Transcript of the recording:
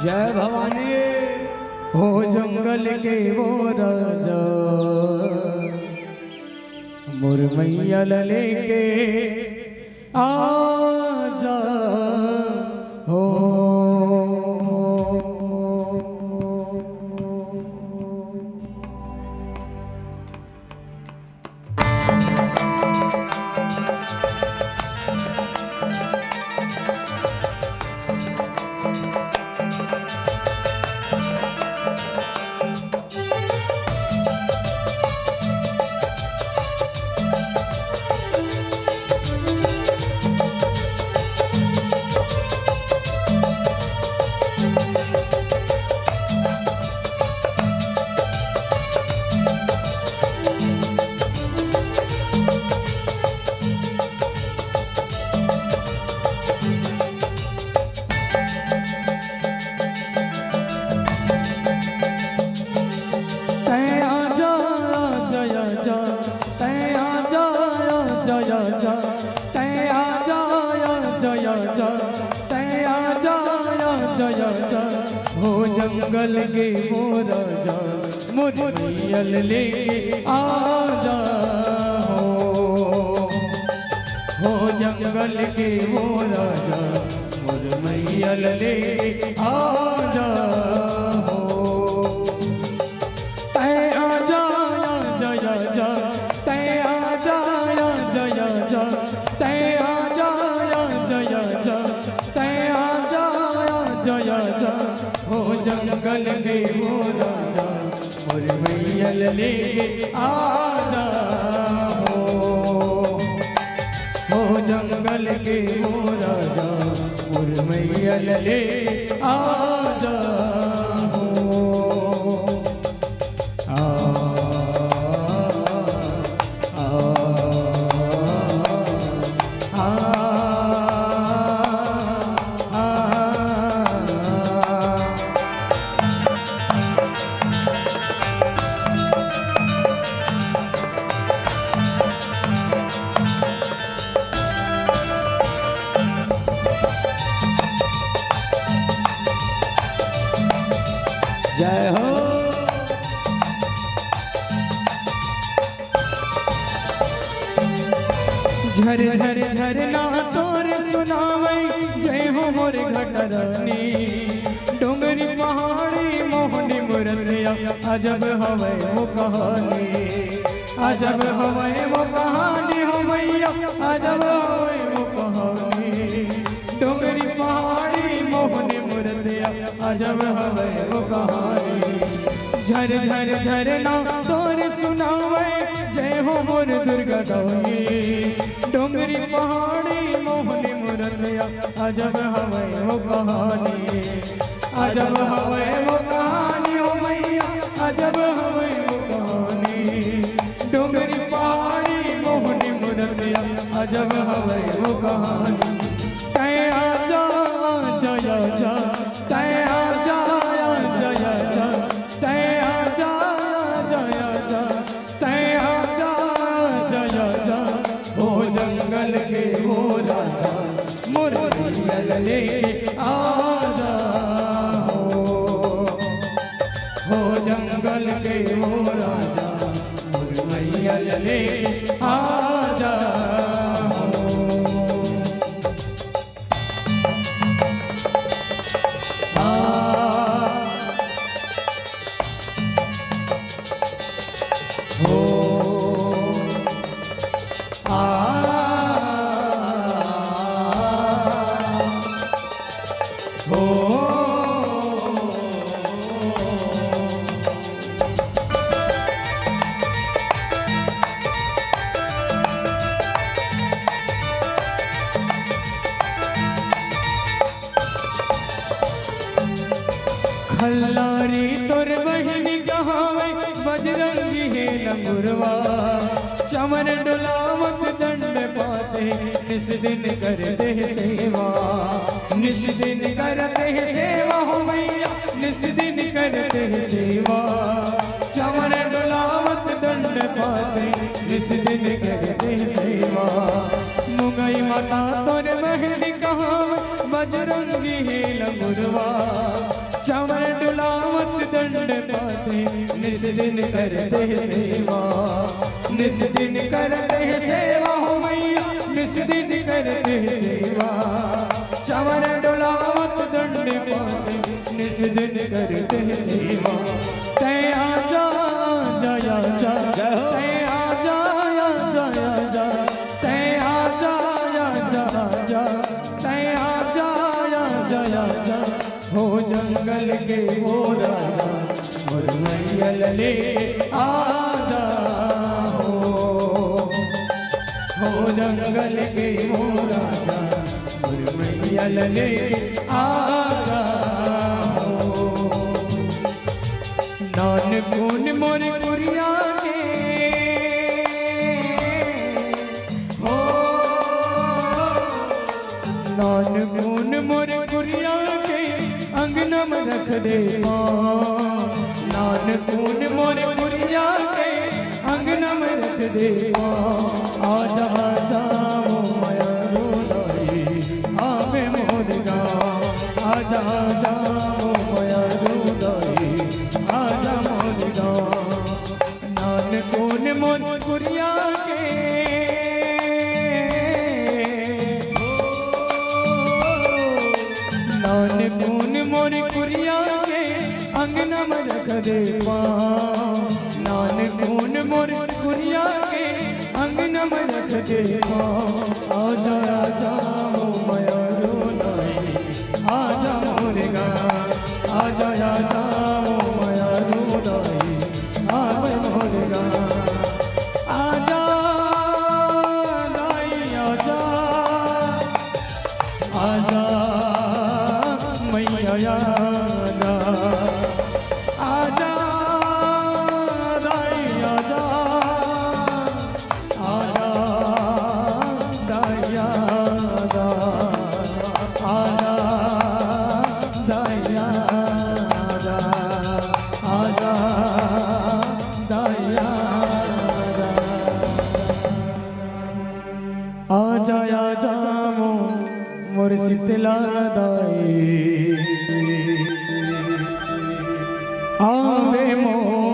जय भवानी। हो जंगल के वो राजा मुरमैया लेके आजा हो। हो जंगल के वो राजा मुरमैया लेके आजा हो जंगल के वो राजा मुरमैया लेके आजा हो। तै आजा जया जा तै आजा जया जा तै आजा जया जा तै आजा जया जा हो जंगल के वो राजा मुरमैया लेके आजा हो जंगल के वो राजा मुरमैया लेके आजा हो। जय हो। झर झर झरना तोर सुनावै जय हो मोर घटरानी। डोंगरी पहाड़ी मोहनी मुरलिया अजब हवै वो कहानी। अजब हवै वो कहानी हो मैया अजब हवै वो कहानी। डोंगरी पहाड़ी मोहनी मुरलिया अजब हवै वो कहानी। झर झर झरना तोर सुनावै जय हो मोर दुर्गा गौरी। डोंगरी पहाड़ी मोहनी मुरलिया अजब हवै वो कहानी। अजब हवै वो कहानी हो मैया अजब हवै वो कहानी। डोंगरी पहाड़ी मोहनी मुरलिया अजब हवै वो कहानी। तै आजा जया जा तै आजा जया जा तै आजा जया जा तै आजा जया जा हो जंगल के वो राजा मुरमैया लेके आजा हो जंगल के वो राजा मुरमैया लेके आजा खल्लारी तोर बहिनी कहावे बजरंगी है लंगुरवा। चमर डुलावत दंड पाते निस दिन करते सेवा। निस दिन करते सेवा हो मैया निस दिन करते सेवा। चमर डुलावत दंड पाते निस दिन करते सेवा। मुगई माता तोर बहिनी कहावे बजरंगी है लंगुरवा। चवर डुलावत दंड पाते निस दिन करते सेवा, निस दिन करते सेवा हो मैया, निस दिन करते सेवा। चवर डुलावत दंड पाते निस दिन करते सेवा। तय आजा जया जा, तय आजा जया जा, तय आजा जा, तय आजा जया जा। हो जंगल के वो राजा मुरमैयल ले आजा हो जंगल के वो राजा मुरमैयल ले आजा हो। नानकुन मोर कुरिया के हो, नानकुन मोर कुरिया के अंगना में रख दे नानकुन मोर कुरिया के अंगना में रख दे। आजा आजा वो माया रोदाई आवे मोर गाँव, आजा आजा वो माया रोदाई आजा मोर गाँव। नानकुन मोर कुरिया के नानकुन मोर कुरिया के अंगना में रख दे नानकुन मोर कुरिया के अंगना में रख दे। आजा आजा वो माया रोदाई आजा मोर गाँव, आजा आजा वो माया रोदाई आवे मोर गाँव। आजा दाई आजा, आजा मैया आजा, आजा दाई आजा, आजा दाई आजा, आजा दाई आजा, आजा दाई आजा। आजा आजा मोर शीतला दाई आवे मोर